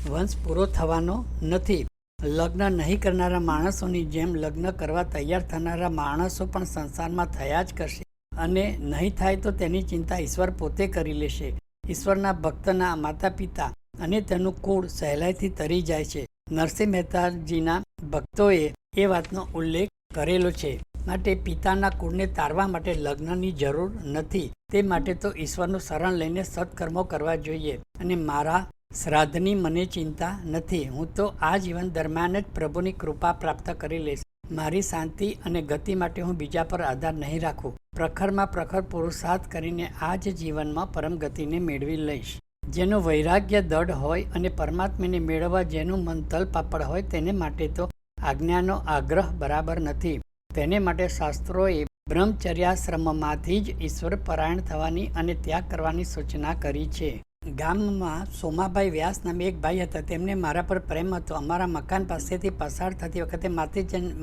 Speaker 1: વંશ પૂરો થવાનો નથી. લગ્ન નહીં કરનારા માણસોની જેમ લગ્ન કરવા તૈયાર થનારા માણસો પણ સંસારમાં થયા જ કરશે, અને નહીં થાય તો તેની ચિંતા ઈશ્વર પોતે કરી લેશે. ઈશ્વરના ભક્તના માતા પિતા અને તેનું કુળ સહેલાઈથી તરી જાય છે. નરસિંહ મહેતાજીના ભક્તોએ એ વાતનો ઉલ્લેખ કરેલો છે. માટે પિતાના કુળને તારવા માટે લગ્નની જરૂર નથી. તે માટે તો ઈશ્વરનું શરણ લઈને સત્કર્મો કરવા જોઈએ. અને મારા શ્રાદ્ધની મને ચિંતા નથી. હું તો આ જીવન દરમિયાન જ પ્રભુની કૃપા પ્રાપ્ત કરી લઈશ. મારી શાંતિ અને ગતિ માટે હું બીજા પર આધાર નહીં રાખું. પ્રખરમાં પ્રખર પુરુષાર્થ કરીને આ જ જીવનમાં પરમ ગતિને મેળવી લઈશ. જેનું વૈરાગ્ય દૃઢ હોય અને પરમાત્માને મેળવવા જેનું મન તલપાપડ હોય તેને માટે તો આજ્ઞાનો આગ્રહ બરાબર નથી. તેને માટે શાસ્ત્રોએ બ્રહ્મચર્યાશ્રમમાંથી જ ઈશ્વર પરાયણ થવાની અને ત્યાગ કરવાની સૂચના કરી છે. ગામમાં સોમાભાઈ વ્યાસ નામે એક ભાઈ હતા. તેમને મારા પર પ્રેમ હતો. અમારા મકાન પાસેથી પસાર થતી વખતે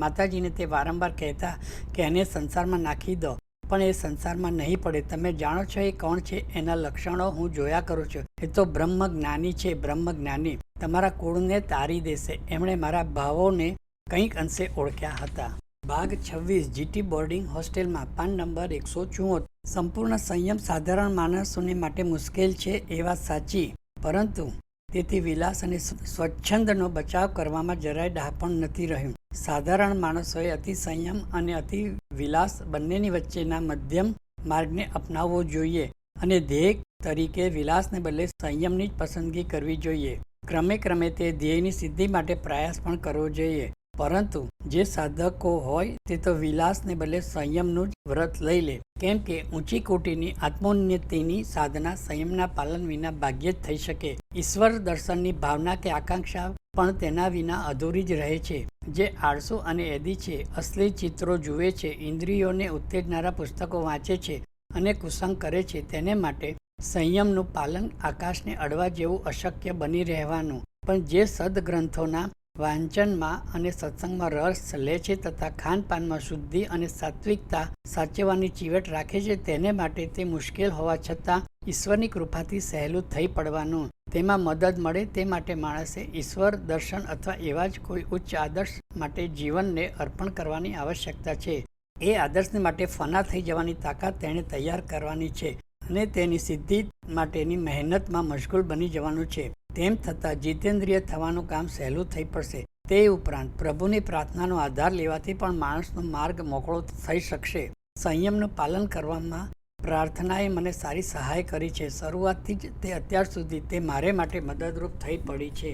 Speaker 1: માતાજીને તે વારંવાર કહેતા કે એને સંસારમાં નાખી દો, પણ એ સંસારમાં નહીં પડે. તમે જાણો છો એ કોણ છે? એના લક્ષણો હું જોયા કરું છું. એ તો બ્રહ્મ જ્ઞાની છે, બ્રહ્મ જ્ઞાની. તમારા કુળને તારી દેશે. એમણે મારા ભાવોને કંઈક અંશે ઓળખ્યા હતા. ભાગ 26. જીટી બોર્ડિંગ હોસ્ટેલમાં પાન નંબર 174. સંપૂર્ણ સંયમ સાધારણ માણસોને માટે મુશ્કેલ છે એ વાત સાચી, પરંતુ તેથી વિલાસ અને સ્વચ્છંદનો બચાવ કરવામાં જરાય ડહાપણ નથી રહ્યું. સાધારણ માણસોએ અતિ સંયમ અને અતિ વિલાસ બંનેની વચ્ચેના મધ્યમ માર્ગને અપનાવવો જોઈએ અને ધ્યેય તરીકે વિલાસને બદલે સંયમની જ પસંદગી કરવી જોઈએ. ક્રમે ક્રમે તે ધ્યેયની સિદ્ધિ માટે પ્રયાસ પણ કરવો જોઈએ. પરંતુ જે સાધકો હોય તે તો વિલાસને બદલે સંયમનું જ વ્રત લઈ લે, કેમ કે ઊંચી કોટીની આત્મોન્નતિની સાધના સંયમના પાલન વિના ભાગ્યે જ થઈ શકે. ઈશ્વર દર્શનની ભાવના કે આકાંક્ષા પણ તેના વિના અધૂરી જ રહે છે. જે આળસુ અને એદી છે, અશ્લીલ ચિત્રો જુએ છે, ઇન્દ્રિયોને ઉત્તેજનારા પુસ્તકો વાંચે છે અને કુસંગ કરે છે, તેને માટે સંયમનું પાલન આકાશને અડવા જેવું અશક્ય બની રહેવાનું. પણ જે સદગ્રંથોના વાંચનમાં અને સત્સંગમાં રસ લે છે તથા ખાનપાનમાં શુદ્ધિ અને સાત્વિકતા સાચવવાની ચીવટ રાખે છે, તેને માટે તે મુશ્કેલ હોવા છતાં ઈશ્વરની કૃપાથી સહેલું થઈ પડવાનું. તેમાં મદદ મળે તે માટે માણસે ઈશ્વર દર્શન અથવા એવા જ કોઈ ઉચ્ચ આદર્શ માટે જીવનને અર્પણ કરવાની આવશ્યકતા છે. એ આદર્શને માટે ફના થઈ જવાની તાકાત તેણે તૈયાર કરવાની છે અને તેની સિદ્ધિ માટેની મહેનતમાં મશગુલ બની જવાનું છે. તેમ છતાં જીતેન્દ્રિય થવાનું કામ સહેલું થઈ પડશે. તે ઉપરાંત પ્રભુની પ્રાર્થનાનો આધાર લેવાથી પણ માણસનો માર્ગ મોકળો થઈ શકશે. સંયમનું પાલન કરવામાં પ્રાર્થનાએ મને સારી સહાય કરી છે. શરૂઆતથી જ તે અત્યાર સુધી તે મારે માટે મદદરૂપ થઈ પડી છે.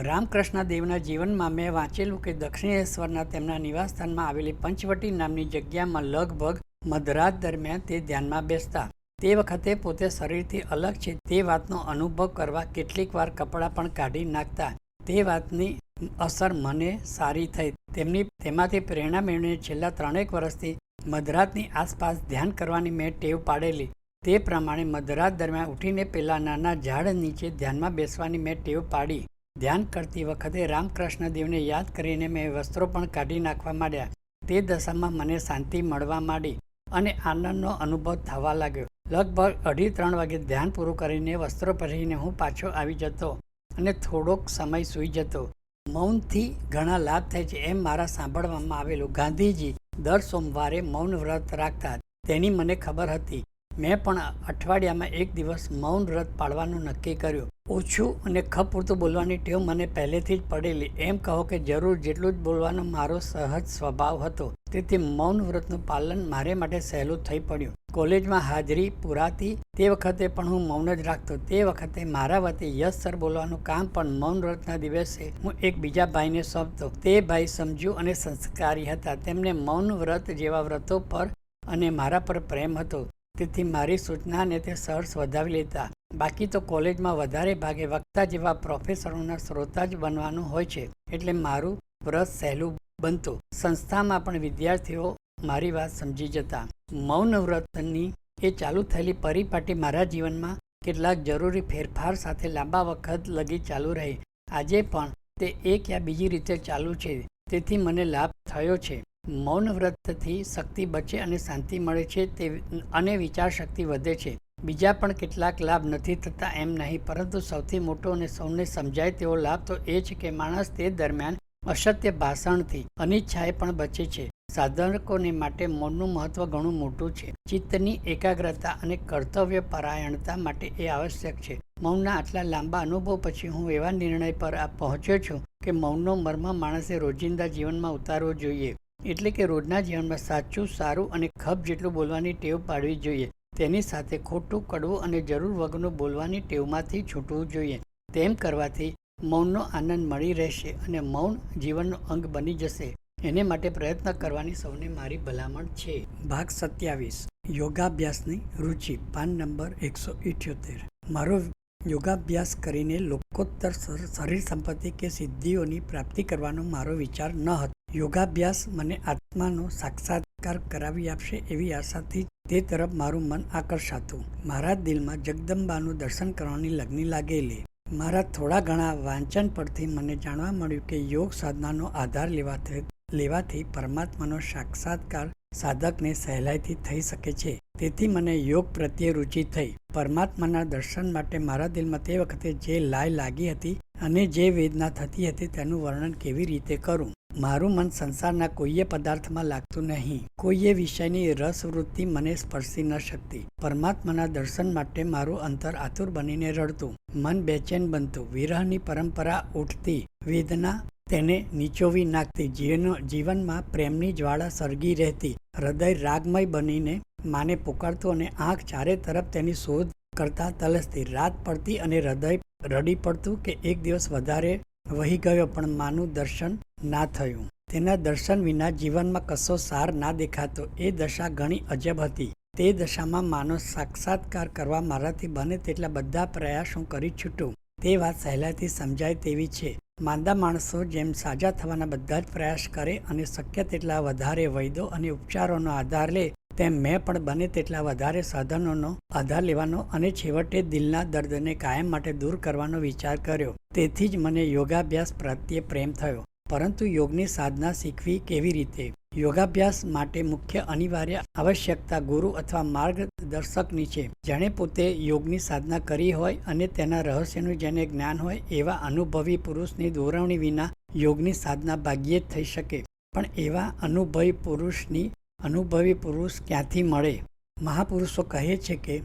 Speaker 1: રામકૃષ્ણ દેવના જીવનમાં મેં વાંચેલું કે દક્ષિણેશ્વરના તેમના નિવાસસ્થાનમાં આવેલી પંચવટી નામની જગ્યામાં લગભગ મધરાત દરમિયાન તે ધ્યાનમાં બેસતા. તે વખતે પોતે શરીરથી અલગ છે તે વાતનો અનુભવ કરવા કેટલીક વાર કપડાં પણ કાઢી નાખતા. તે વાતની અસર મને સારી થઈ. તેમાંથી પ્રેરણા મેળવીને છેલ્લા 3 વર્ષથી મધરાતની આસપાસ ધ્યાન કરવાની મેં ટેવ પાડેલી. તે પ્રમાણે મધરાત દરમિયાન ઉઠીને પેલા નાના ઝાડ નીચે ધ્યાનમાં બેસવાની મેં ટેવ પાડી. ધ્યાન કરતી વખતે રામકૃષ્ણ દેવને યાદ કરીને મેં વસ્ત્રો પણ કાઢી નાખવા માંડ્યા. તે દશામાં મને શાંતિ મળવા માંડી અને આનંદનો અનુભવ થવા લાગ્યો. લગભગ 2:30 વાગે ધ્યાન પૂરું કરીને વસ્ત્રો પહેરીને હું પાછો આવી જતો અને થોડોક સમય સૂઈ જતો. મૌનથી ઘણા લાભ થાય છે એમ મારા સાંભળવામાં આવેલું. ગાંધીજી દર સોમવારે મૌન વ્રત રાખતા, તેની મને ખબર હતી. મેં પણ અઠવાડિયામાં 1 દિવસ મૌન વ્રત પાળવાનું નક્કી કર્યું. ઓછું અને ખપ પૂરતું બોલવાની ટેવ મને પહેલેથી જ પડેલી. એમ કહો કે જરૂર જેટલું જ બોલવાનો મારો સહજ સ્વભાવ હતો. તેથી મૌન વ્રતનું પાલન મારે માટે સહેલું થઈ પડ્યું. કોલેજમાં હાજરી પુરાતી તે વખતે પણ હું મૌન જ રાખતો. તે વખતે મારા વતી યસ સર બોલવાનું કામ પણ મૌન વ્રતના દિવસે હું એક બીજા ભાઈને સોંપતો. તે ભાઈ સમજુ અને સંસ્કારી હતા. તેમને મૌન વ્રત જેવા વ્રતો પર અને મારા પર પ્રેમ હતો. તેથી મારી સૂચનાને તે સહર્ષ વધાવી લેતા. બાકી તો કોલેજમાં વધારે ભાગે વક્તા જેવા પ્રોફેસરોના શ્રોતા જ બનવાનું હોય છે, એટલે મારું વ્રત સહેલું બનતું. સંસ્થામાં પણ વિદ્યાર્થીઓ મારી વાત સમજી જતા. મૌન વ્રતની એ ચાલુ થયેલી પરિપાટી મારા જીવનમાં કેટલાક જરૂરી ફેરફાર સાથે લાંબા વખત લગી ચાલુ રહી. આજે પણ તે એક યા બીજી રીતે ચાલુ છે. તેથી મને લાભ થયો છે. મૌન વ્રતથી શક્તિ બચે અને શાંતિ મળે છે અને વિચાર શક્તિ વધે છે. બીજા પણ કેટલાક લાભ નથી થતા એમ નહીં, પરંતુ સૌથી મોટો અને સૌને સમજાય તેવો લાભ તો એ છે કે માણસ તે દરમિયાન અસત્ય ભાષણથી અનિચ્છાએ પણ બચે છે. સાધકોને માટે મૌનનું મહત્વ ઘણું મોટું છે. ચિત્તની એકાગ્રતા અને કર્તવ્ય પરાયણતા માટે એ આવશ્યક છે. મૌનના આટલા લાંબા અનુભવ પછી હું એવા નિર્ણય પર પહોંચ્યો છું કે મૌનનો મર્મ માણસે રોજિંદા જીવનમાં ઉતારવો જોઈએ. એટલે કે રોજના જીવનમાં સાચું, સારું અને ખપ જેટલું બોલવાની ટેવ પાડવી જોઈએ. તેની સાથે ખોટું, કડવું અને જરૂર વગરનું બોલવાની ટેવમાંથી છૂટવું જોઈએ. તેમ કરવાથી મૌનનો આનંદ મળી રહેશે અને મૌન જીવનનો અંગ બની જશે. એને માટે પ્રયત્ન કરવાની સૌને મારી ભલામણ છે. ભાગ 27. યોગાભ્યાસની રુચિ. પાન નંબર 178. મારો યોગાભ્યાસ કરીને લોકોત્તર શરીર સંપત્તિ કે સિદ્ધિઓની પ્રાપ્તિ કરવાનો મારો વિચાર ન હતો. યોગાભ્યાસ મને આત્માનો સાક્ષાત્કાર કરાવી આપશે એવી આશાથી તે તરફ મારું મન આકર્ષાતું. મારા દિલમાં જગદંબાનું દર્શન કરવાની લગ્ની લાગેલી. મારા થોડા ઘણા વાંચન પરથી મને જાણવા મળ્યું કે યોગ સાધનાનો આધાર લેવાથી પરમાત્માનો સાક્ષાત્કાર સાધકને સહેલાઈથી થઈ શકે છે. તેથી મને યોગ પ્રત્યે રુચિ થઈ. પરમાત્માના દર્શન માટે મારા દિલમાં તે વખતે જે લાય લાગી હતી અને જે વેદના થતી હતી તેનું વર્ણન કેવી રીતે કરું. મારું મન સંસારના કોઈએ પદાર્થમાં લાગતું નહીં. કોઈએ વિષયની રસવૃત્તિ મને સ્પર્શી ન શકતી. પરમાત્માના દર્શન માટે મારું અંતર આતુર બનીને રડતું. મન બેચેન બનતું. વિરહની પરંપરા ઉઠતી. વેદના તેને નીચોવી નાખતી. જીવનમાં પ્રેમની જ્વાળા સળગી રહેતી. હૃદય રાગમય બનીને માને પુકારતું અને આંખ ચારે તરફ તેની શોધ કરતા તલસતી. રાત પડતી અને હૃદય રડી પડતું કે એક દિવસ વધારે વહી ગયો પણ માનું દર્શન ના થયું. તેના દર્શન વિના જીવનમાં કશો સાર ના દેખાતો. એ દશા ઘણી અજબ હતી. તે દશામાં માનો સાક્ષાત્કાર કરવા મારાથી બને તેટલા બધા પ્રયાસ હું કરી છૂટું. તે વાત સહેલાઈથી સમજાય તેવી છે. માંદા માણસો જેમ સાજા થવાના બધા જ પ્રયાસ કરે અને શક્ય તેટલા વધારે વૈદ્યો અને ઉપચારોનો આધાર લે, તેમ મેં પણ બને તેટલા વધારે સાધનોનો આધાર લેવાનો અને છેવટે દિલના દર્દને કાયમ માટે દૂર કરવાનો વિચાર કર્યો. તેથી જ મને યોગાભ્યાસ પ્રત્યે પ્રેમ થયો. પરંતુ યોગની સાધના શીખવી કેવી રીતે? યોગાભ્યાસ માટે મુખ્ય અનિવાર્ય આવશ્યકતા ગુરુ અથવા માર્ગદર્શકની છે. જેણે પોતે યોગની સાધના કરી હોય અને તેના રહસ્યનું જેને જ્ઞાન હોય એવા અનુભવી પુરુષની દોરવણી વિના યોગની સાધના ભાગ્યે જ થઈ શકે. પણ એવા અનુભવી પુરુષ ક્યાંથી મળે? મહાપુરુષો કહે છે કે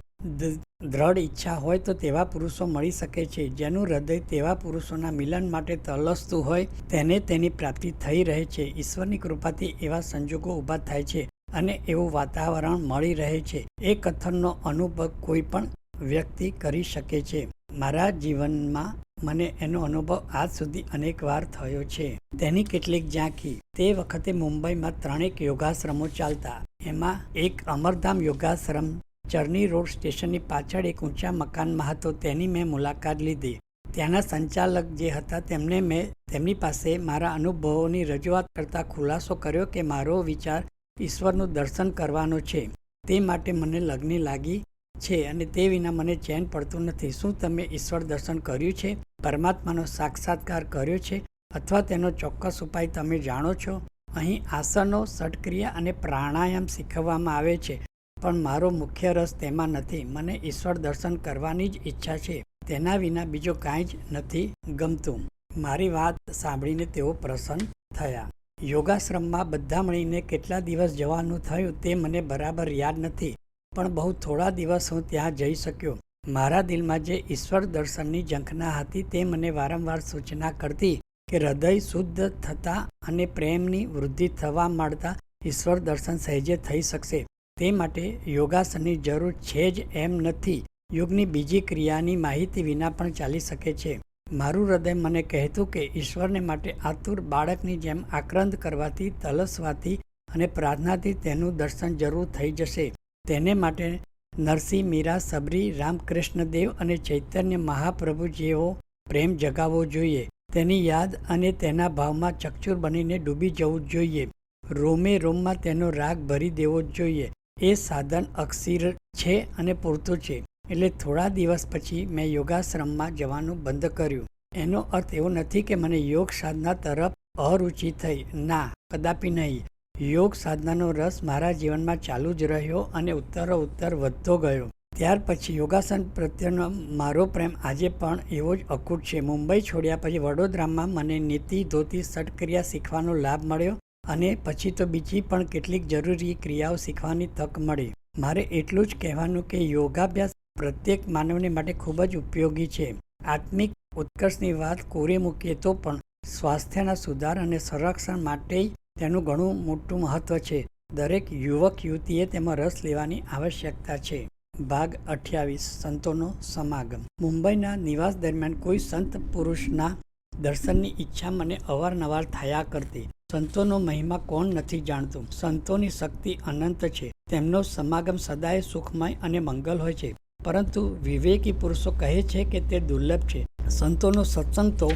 Speaker 1: દ્રઢ ઈચ્છા હોય તો તેવા પુરુષો મળી શકે છે. જેનું હૃદય તેવા પુરુષોના મિલન માટે તલસતું હોય તેને તેની પ્રાપ્તિ થઈ રહે છે. ઈશ્વરની કૃપાથી એવા સંજોગો ઊભા થાય છે અને એવું વાતાવરણ મળી રહે છે. એ કથનનો અનુભવ કોઈ પણ વ્યક્તિ કરી શકે છે. મારા જીવનમાં મને એનો અનુભવ આજ સુધી અનેક વાર થયો છે. તેની કેટલીક ઝાંખી. તે વખતે મુંબઈમાં 3 યોગાશ્રમો ચાલતા. એમાં એક અમરધામ યોગાશ્રમ ચર્ની રોડ સ્ટેશનની પાછળ એક ઊંચા મકાનમાં હતો. તેની મેં મુલાકાત લીધી. ત્યાંના સંચાલક જે હતા તેમને મેં તેમની પાસે મારા અનુભવોની રજૂઆત કરતા ખુલાસો કર્યો કે મારો વિચાર ઈશ્વરનું દર્શન કરવાનો છે. તે માટે મને લગ્ન લાગી છે અને તે વિના મને ચેન પડતું નથી. શું તમે ઈશ્વર દર્શન કર્યું છે? પરમાત્માનો સાક્ષાત્કાર કર્યો છે? અથવા તેનો ચોક્કસ ઉપાય તમે જાણો છો? અહીં આસનો, ષટક્રિયા અને પ્રાણાયામ શીખવવામાં આવે છે. પણ મારો મુખ્ય રસ તેમાં નથી. મને ઈશ્વર દર્શન કરવાની જ ઈચ્છા છે. તેના વિના બીજો કાંઈ જ નથી ગમતું. મારી વાત સાંભળીને તેઓ પ્રસન્ન થયા. યોગાશ્રમમાં બધા મળીને કેટલા દિવસ જવાનું થયું તે મને બરાબર યાદ નથી, પણ બહુ થોડા દિવસ હું ત્યાં જઈ શક્યો. મારા દિલમાં જે ઈશ્વર દર્શનની ઝંખના હતી તે મને વારંવાર સૂચના કરતી કે હૃદય શુદ્ધ થતાં અને પ્રેમની વૃદ્ધિ થવા માંડતા ઈશ્વર દર્શન સહેજે થઈ શકશે. તે માટે યોગાસનની જરૂર છે જ એમ નથી. યોગની બીજી ક્રિયાની માહિતી વિના પણ ચાલી શકે છે. મારું હૃદય મને કહેતું કે ઈશ્વરને માટે આતુર બાળકની જેમ આક્રંદ કરવાથી, તલસવાથી અને પ્રાર્થનાથી તેનું દર્શન જરૂર થઈ જશે. તેને માટે નરસિંહ, મીરા, સબરી, રામકૃષ્ણદેવ અને ચૈતન્ય મહાપ્રભુ જેવો પ્રેમ જગાવવો જોઈએ. તેની યાદ અને તેના ભાવમાં ચકચૂર બનીને ડૂબી જવું જોઈએ. રોમે રોમમાં તેનો રાગ ભરી દેવો જ જોઈએ. એ સાધન અક્ષીર છે અને પૂરતું છે. એટલે થોડા દિવસ પછી મેં યોગાશ્રમમાં જવાનું બંધ કર્યું. એનો અર્થ એવો નથી કે મને યોગ સાધના તરફ અરુચિ થઈ. ના, કદાપી નહીં. યોગ સાધનાનો રસ મારા જીવનમાં ચાલુ જ રહ્યો અને ઉત્તરોત્તર વધતો ગયો. ત્યાર પછી યોગાસન પ્રત્યેનો મારો પ્રેમ આજે પણ એવો જ અકૂટ છે. મુંબઈ છોડ્યા પછી વડોદરામાં મને નીતિ, ધોતી, ષટક્રિયા શીખવાનો લાભ મળ્યો અને પછી તો બીજી પણ કેટલીક જરૂરી ક્રિયાઓ શીખવાની તક મળી. મારે એટલું જ કહેવાનું કે યોગાભ્યાસ પ્રત્યેક માનવને માટે ખૂબ જ ઉપયોગી છે. આત્મિક ઉત્કર્ષની વાત કોરે મૂકીએ તો પણ સ્વાસ્થ્યના સુધાર અને સંરક્ષણ માટે તેનું ઘણું મોટું મહત્વ છે. દરેક યુવક યુવતીએ તેમાં રસ લેવાની આવશ્યકતા છે. ભાગ 28. સંતોનો સમાગમ. મુંબઈના નિવાસ દરમિયાન કોઈ સંત પુરુષના દર્શનની ઈચ્છા મને અવારનવાર થયા કરતી. સંતોનો મહિમા કોણ નથી જાણતું? સંતોની શક્તિ અનંત છે. તેમનો સમાગમ સદાય સુખમય અને મંગલ હોય છે. પરંતુ વિવેકી પુરુષો કહે છે કે તે દુર્લભ છે. સંતોનો સત્સંગ તો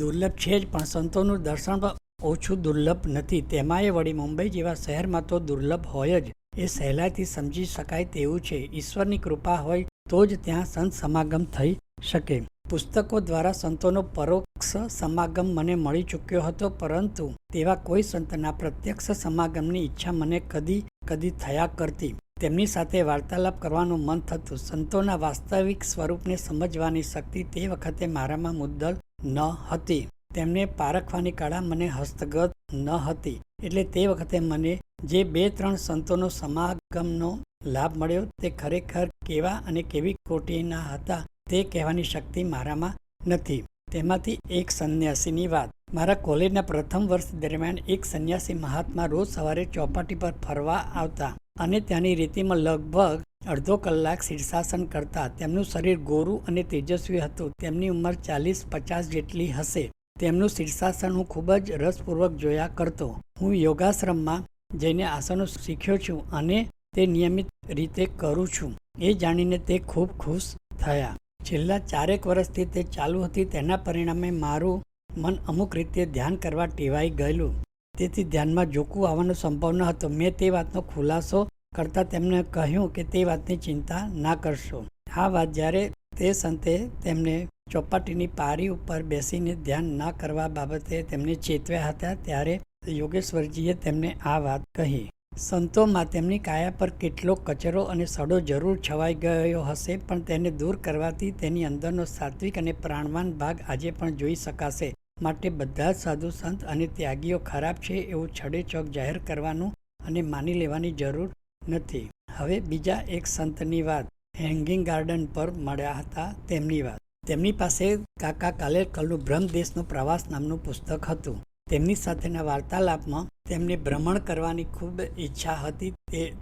Speaker 1: દુર્લભ છે જ, પણ સંતોનું દર્શન પણ ઓછું દુર્લભ નથી. તેમાંય વળી મુંબઈ જેવા શહેરમાં તો દુર્લભ હોય જ. એ સહેલાઈથી સમજી શકાય તેવું છે. ઈશ્વરની કૃપા હોય તો જ ત્યાં સંત સમાગમ થઈ શકે. પુસ્તકો દ્વારા સંતોનો પરોક્ષ સમાગમ મને મળી ચૂક્યો હતો, પરંતુ તેવા કોઈ સંતના પ્રત્યક્ષ સમાગમની ઈચ્છા મને કદી થયા કરતી. તેમની સાથે વાર્તાલાપ કરવાનું મન થતું. સંતોના વાસ્તવિક સ્વરૂપને સમજવાની શક્તિ તે વખતે મારામાં મુદ્દલ ન હતી. તેમને પારખવાની કળા મને હસ્તગત ન હતી. એટલે તે વખતે મને જે 2-3 સંતોનો સમાગમનો લાભ મળ્યો તે ખરેખર કેવા અને કેવી કોટીના હતા તે કહેવાની શક્તિ મારામાં નથી. તેમાંથી એક સંન્યાસીની વાત. મારા કોલેજના પ્રથમ વર્ષ દરમિયાન એક સંન્યાસી મહાત્મા રોજ સવારે ચોપાટી પર ફરવા આવતા અને ત્યાંની રીતિમાં લગભગ અડધો કલાક શીર્ષાસન કરતા. તેમનું શરીર ગોરું અને તેજસ્વી હતું. તેમની ઉંમર 40-50 જેટલી હશે. તેમનું શીર્ષાસન હું ખૂબ જ રસપૂર્વક જોયા કરતો. હું યોગાશ્રમમાં જઈને આસનો શીખ્યો છું અને તે નિયમિત રીતે કરું છું. એ જાણીને તે ખૂબ ખુશ થયા. છેલ્લા 4 વર્ષથી તે ચાલુ હતી. તેના પરિણામે મારું મન અમુક રીતે ધ્યાન કરવા ટેવાઈ ગયેલું. તેથી ધ્યાનમાં ઝોકું આવવાનો સંભવ ન હતો. મેં તે વાતનો ખુલાસો કરતાં તેમને કહ્યું કે તે વાતની ચિંતા ના કરશો. આ વાત જ્યારે તે સંતે તેમને ચોપાટીની પારી ઉપર બેસીને ધ્યાન ના કરવા બાબતે તેમને ચેતવ્યા હતા ત્યારે યોગેશ્વરજીએ તેમને આ વાત કહી. સંતોમાં તેમની કાયા પર કેટલો કચરો અને સડો જરૂર છવાઈ ગયો હશે, પણ તેને દૂર કરવાથી તેની અંદરનો સાત્વિક અને પ્રાણવાન ભાગ આજે પણ જોઈ શકાશે. માટે બધા જ સાધુ સંત અને ત્યાગીઓ ખરાબ છે એવું છડેચોક જાહેર કરવાનું અને માની લેવાની જરૂર નથી. હવે બીજા એક સંતની વાત. હેંગિંગ ગાર્ડન પર મળ્યા હતા તેમની વાત. તેમની પાસે કાકા કાલેલકરનું બ્રહ્મદેશનો પ્રવાસ નામનું પુસ્તક હતું. તેમની સાથેના વાર્તાલાપમાં તેમને ભ્રમણ કરવાની ખૂબ ઈચ્છા હતી.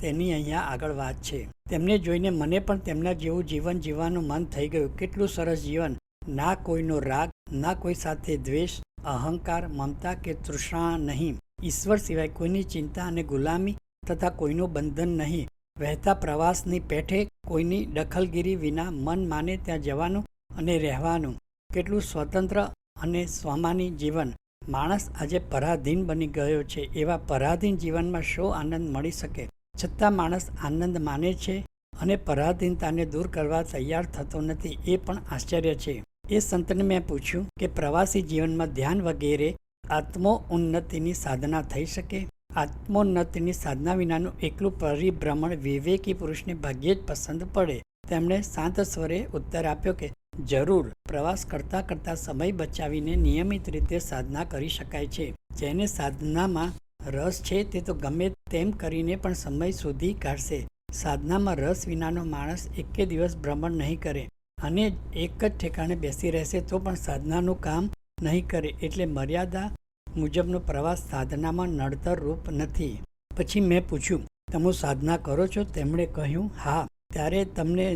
Speaker 1: તેની અહીંયા આગળ વાત છે. તેમને જોઈને મને પણ તેમના જેવું જીવન જીવવાનું મન થઈ ગયું. કેટલું સરસ જીવન! ના કોઈનો રાગ, ના કોઈ સાથે દ્વેષ, અહંકાર, મમતા કે તૃષ્ણા નહીં. ઈશ્વર સિવાય કોઈની ચિંતા અને ગુલામી તથા કોઈનું બંધન નહીં. વહેતા પ્રવાસની પેઠે કોઈની દખલગીરી વિના મન માને ત્યાં જવાનું અને રહેવાનું. કેટલું સ્વતંત્ર અને સ્વામાની જીવન! માણસ આજે પરાધીન બની ગયો છે. એવા પરાધીન જીવનમાં શો આનંદ મળી શકે? છતાં માણસ આનંદ માને છે અને પરાધીનતાને દૂર કરવા તૈયાર થતો નથી. એ પણ આશ્ચર્ય છે. એ સંતને મેં પૂછ્યું કે પ્રવાસી જીવનમાં ધ્યાન વગેરે આત્મોન્નતિની સાધના થઈ શકે? આત્મોન્નતિની સાધના વિનાનું એકલું પરિભ્રમણ વિવેકી પુરુષને ભાગ્યે જ પસંદ પડે. તેમણે શાંત સ્વરે ઉત્તર આપ્યો કે જરૂર, પ્રવાસ કરતાં કરતાં સમય બચાવીને નિયમિત રીતે સાધના કરી શકાય છે. જેને સાધનામાં રસ છે તે તો ગમે તેમ કરીને પણ સમય શોધી કાઢશે. સાધનામાં રસ વિનાનો માણસ એકે દિવસ ભ્રમણ નહીં કરે અને એક જ ઠેકાણે બેસી રહેશે તો પણ સાધનાનું કામ નહીં કરે. એટલે મર્યાદા મુજબનો પ્રવાસ સાધનામાં નડતર રૂપ નથી. પછી મેં પૂછ્યું, તમે સાધના કરો છો? તેમણે કહ્યું, હા. ત્યારે તમને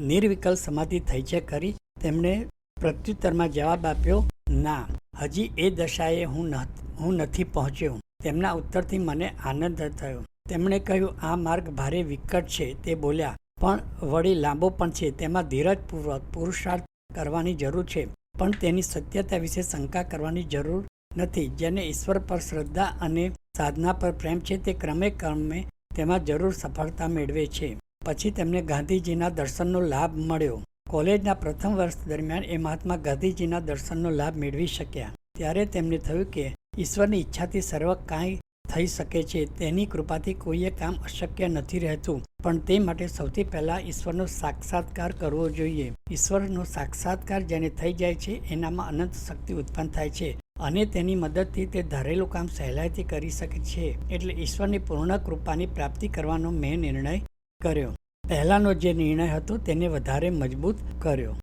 Speaker 1: નિર્વિકલ્પ સમાધિ થઈ છે ખરી? તેમણે પ્રત્યુત્તરમાં જવાબ આપ્યો, ના, હજી એ દશાએ હું નથી પહોંચ્યો. તેમના ઉત્તરથી મને આનંદ થયો. તેમણે કહ્યું, આ માર્ગ ભારે વિકટ છે. તે બોલ્યા, પણ વળી લાંબો પણ છે. તેમાં ધીરજપૂર્વક પુરુષાર્થ કરવાની જરૂર છે, પણ તેની સત્યતા વિશે શંકા કરવાની જરૂર નથી. જેને ઈશ્વર પર શ્રદ્ધા અને સાધના પર પ્રેમ છે તે ક્રમે તેમાં જરૂર સફળતા મેળવે છે. પછી તેમને ગાંધીજીના દર્શનનો લાભ મળ્યો. કોલેજના પ્રથમ વર્ષ દરમિયાન એ મહાત્મા ગાંધીજીના દર્શનનો લાભ મેળવી શક્યા. ત્યારે તેમને થયું કે ઈશ્વરની ઈચ્છાથી સર્વ કાંઈ થઈ શકે છે. તેની કૃપાથી કોઈએ કામ અશક્ય નથી રહેતું. પણ તે માટે સૌથી પહેલાં ઈશ્વરનો સાક્ષાત્કાર કરવો જોઈએ. ઈશ્વરનો સાક્ષાત્કાર જેને થઈ જાય છે એનામાં અનંત શક્તિ ઉત્પન્ન થાય છે અને તેની મદદથી તે ધારેલું કામ સહેલાઈથી કરી શકે છે. એટલે ઈશ્વરની પૂર્ણ કૃપાની પ્રાપ્તિ કરવાનો મેં નિર્ણય કર્યો. પહેલાંનો જે નિર્ણય હતો તેને વધારે મજબૂત કર્યો.